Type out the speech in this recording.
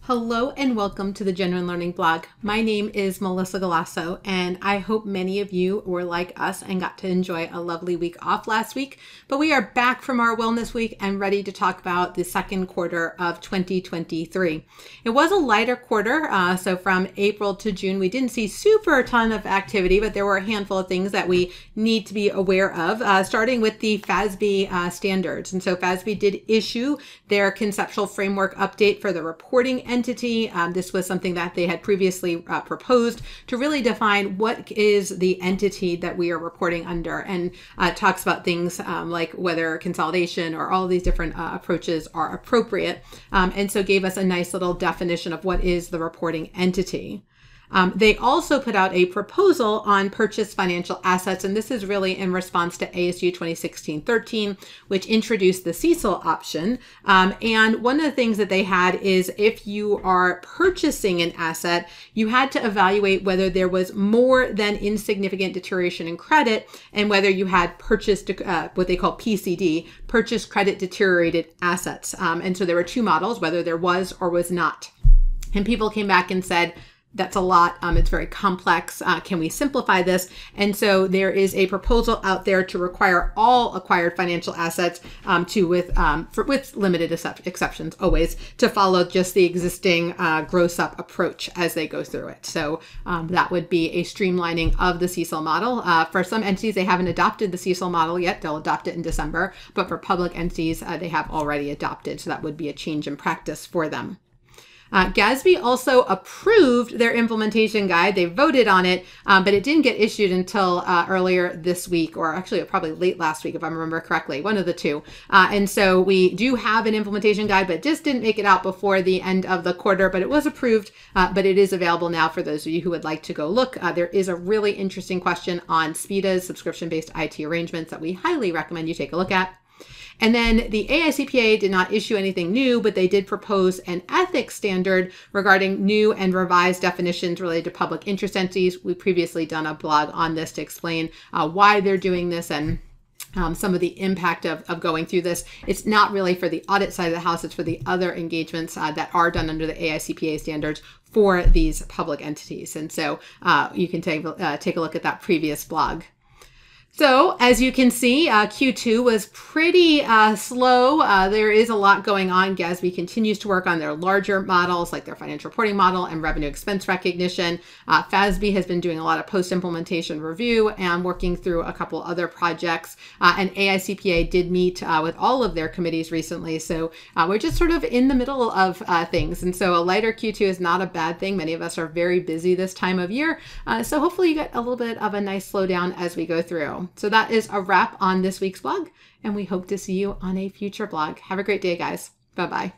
Hello and welcome to the Genuine Learning blog. My name is Melisa Galasso, and I hope many of you were like us and got to enjoy a lovely week off last week. But we are back from our Wellness Week and ready to talk about the second quarter of 2023. It was a lighter quarter, so from April to June, we didn't see super ton of activity, but there were a handful of things that we need to be aware of, starting with the FASB standards. And so FASB did issue their conceptual framework update for the reporting entity. This was something that they had previously proposed to really define what is the entity that we are reporting under, and talks about things like whether consolidation or all of these different approaches are appropriate, and so gave us a nice little definition of what is the reporting entity. They also put out a proposal on purchased financial assets, and this is really in response to ASU 2016-13, which introduced the CECL option. And one of the things that they had is if you are purchasing an asset, you had to evaluate whether there was more than insignificant deterioration in credit and whether you had purchased what they call PCD, purchased credit deteriorated assets. And so there were two models, whether there was or was not. And people came back and said, that's a lot. It's very complex. Can we simplify this? And so there is a proposal out there to require all acquired financial assets with limited exceptions always, to follow just the existing gross up approach as they go through it. So that would be a streamlining of the CECL model. For some entities, they haven't adopted the CECL model yet. They'll adopt it in December. But for public entities, they have already adopted. So that would be a change in practice for them. GASB also approved their implementation guide. They voted on it, but it didn't get issued until earlier this week, or actually probably late last week, if I remember correctly, one of the two. And so we do have an implementation guide, but just didn't make it out before the end of the quarter, but it was approved, but it is available now for those of you who would like to go look. There is a really interesting question on SPIDAs, subscription-based IT arrangements, that we highly recommend you take a look at. And then the AICPA did not issue anything new, but they did propose an ethics standard regarding new and revised definitions related to public interest entities. We've previously done a blog on this to explain why they're doing this and some of the impact of going through this. It's not really for the audit side of the house. It's for the other engagements that are done under the AICPA standards for these public entities. And so you can take a look at that previous blog. So as you can see, Q2 was pretty slow. There is a lot going on. GASB continues to work on their larger models, like their financial reporting model and revenue expense recognition. FASB has been doing a lot of post-implementation review and working through a couple other projects. And AICPA did meet with all of their committees recently. So we're just sort of in the middle of things. And so a lighter Q2 is not a bad thing. Many of us are very busy this time of year. So hopefully you get a little bit of a nice slowdown as we go through. So that is a wrap on this week's blog, and we hope to see you on a future blog. Have a great day, guys. Bye-bye.